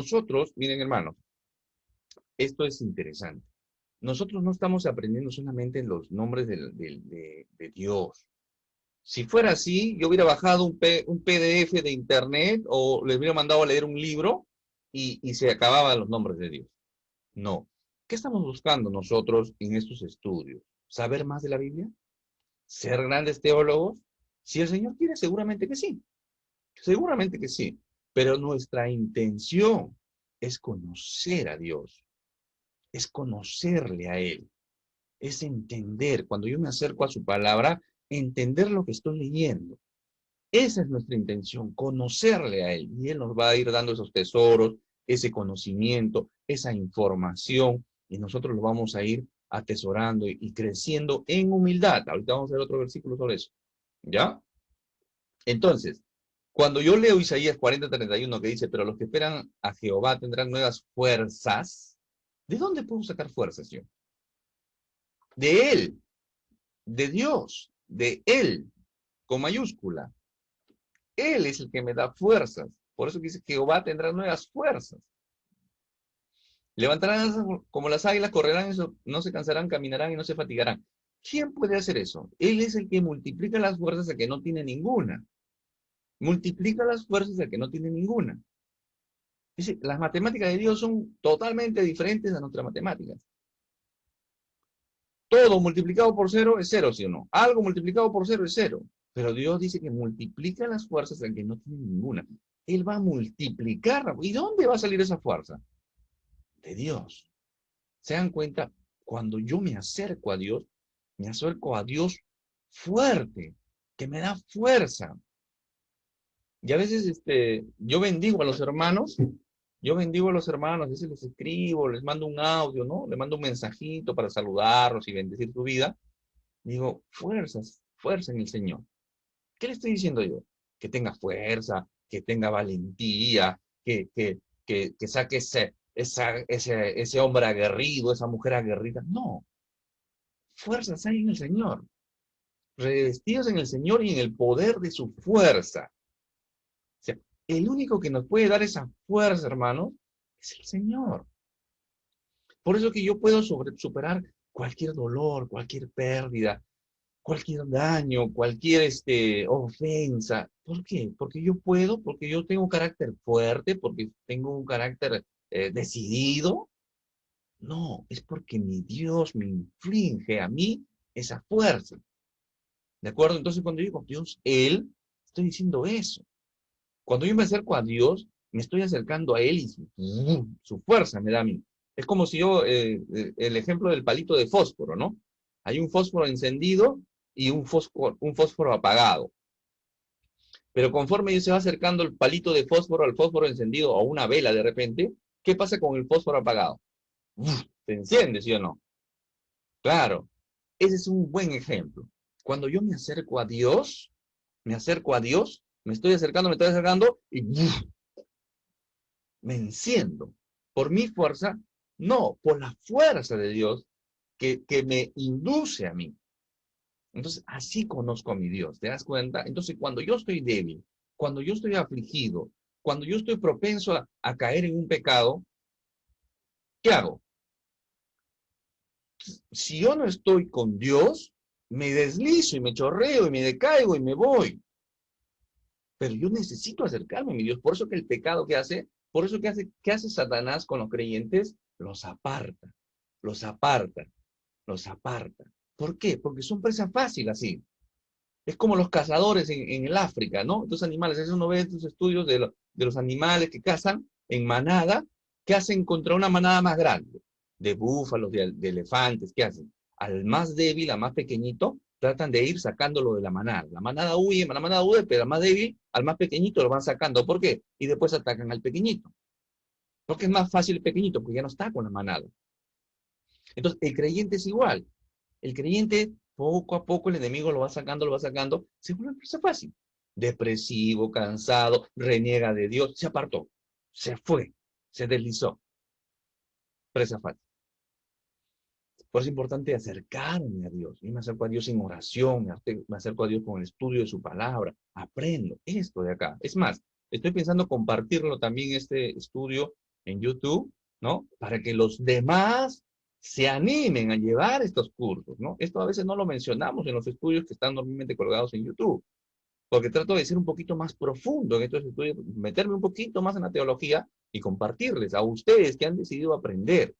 Nosotros, miren hermanos, esto es interesante. Nosotros no estamos aprendiendo solamente los nombres de Dios. Si fuera así, yo hubiera bajado un PDF de internet o les hubiera mandado a leer un libro y se acababan los nombres de Dios. No. ¿Qué estamos buscando nosotros en estos estudios? ¿Saber más de la Biblia? ¿Ser grandes teólogos? Si el Señor quiere, seguramente que sí. Seguramente que sí. Pero nuestra intención es conocer a Dios, es conocerle a Él, es entender. Cuando yo me acerco a su palabra, entender lo que estoy leyendo. Esa es nuestra intención, conocerle a Él. Y Él nos va a ir dando esos tesoros, ese conocimiento, esa información, y nosotros lo vamos a ir atesorando y creciendo en humildad. Ahorita vamos a ver otro versículo sobre eso. ¿Ya? Entonces, cuando yo leo Isaías 40:31 que dice, pero los que esperan a Jehová tendrán nuevas fuerzas, ¿de dónde puedo sacar fuerzas yo? De Él, de Dios, de Él, con mayúscula. Él es el que me da fuerzas. Por eso dice, Jehová tendrá nuevas fuerzas. Levantarán como las águilas, correrán, no se cansarán, caminarán y no se fatigarán. ¿Quién puede hacer eso? Él es el que multiplica las fuerzas a que no tiene ninguna. Multiplica las fuerzas a que no tiene ninguna. Dice, las matemáticas de Dios son totalmente diferentes a nuestras matemáticas. Todo multiplicado por cero es cero, ¿sí o no? Algo multiplicado por cero es cero. Pero Dios dice que multiplica las fuerzas a que no tiene ninguna. Él va a multiplicar. ¿Y dónde va a salir esa fuerza? De Dios. ¿Se dan cuenta? Cuando yo me acerco a Dios fuerte, que me da fuerza. Y a veces yo bendigo a los hermanos, a veces les escribo, les mando un audio, ¿no? Les mando un mensajito para saludarlos y bendecir su vida. Digo, fuerzas, fuerza en el Señor. ¿Qué le estoy diciendo yo? Que tenga fuerza, que tenga valentía, que saque ese hombre aguerrido, esa mujer aguerrida. No, fuerzas hay en el Señor. Revestidos en el Señor y en el poder de su fuerza. O sea, el único que nos puede dar esa fuerza, hermano, es el Señor. Por eso que yo puedo superar cualquier dolor, cualquier pérdida, cualquier daño, cualquier ofensa. ¿Por qué? Porque yo puedo, porque yo tengo un carácter fuerte, porque tengo un carácter decidido. No, es porque mi Dios me inflige a mí esa fuerza. ¿De acuerdo? Entonces cuando yo digo Dios, Él, estoy diciendo eso. Cuando yo me acerco a Dios, me estoy acercando a Él y su fuerza me da a mí. Es como si yo, el ejemplo del palito de fósforo, ¿no? Hay un fósforo encendido y un fósforo apagado. Pero conforme yo se va acercando el palito de fósforo al fósforo encendido o una vela de repente, ¿qué pasa con el fósforo apagado? Se enciende, ¿sí o no? Claro, ese es un buen ejemplo. Cuando yo me acerco a Dios, me estoy acercando y me enciendo. Por mi fuerza, no, por la fuerza de Dios que me induce a mí. Entonces, así conozco a mi Dios, ¿te das cuenta? Entonces, cuando yo estoy débil, cuando yo estoy afligido, cuando yo estoy propenso a caer en un pecado, ¿qué hago? Si yo no estoy con Dios, me deslizo y me chorreo y me decaigo y me voy. Pero yo necesito acercarme a mi Dios. Por eso que el pecado que hace, por eso ¿qué hace Satanás con los creyentes? Los aparta, los aparta, los aparta. ¿Por qué? Porque son presa fácil así. Es como los cazadores en el África, ¿no? Estos animales, eso uno ve estos estudios de los animales que cazan en manada, ¿qué hacen contra una manada más grande? De búfalos, de elefantes, ¿qué hacen? Al más débil, al más pequeñito, tratan de ir sacándolo de la manada. La manada huye, pero al más débil, al más pequeñito lo van sacando. ¿Por qué? Y después atacan al pequeñito. Porque es más fácil el pequeñito, porque ya no está con la manada. Entonces, el creyente es igual. El creyente, poco a poco, el enemigo lo va sacando, se vuelve presa fácil. Depresivo, cansado, reniega de Dios, se apartó, se fue, se deslizó, presa fácil. Por eso es importante acercarme a Dios. Yo me acerco a Dios en oración, me acerco a Dios con el estudio de su palabra, aprendo esto de acá. Es más, estoy pensando compartirlo también este estudio en YouTube, ¿no? Para que los demás se animen a llevar estos cursos, ¿no? Esto a veces no lo mencionamos en los estudios que están normalmente colgados en YouTube, porque trato de ser un poquito más profundo en estos estudios, meterme un poquito más en la teología y compartirles a ustedes que han decidido aprender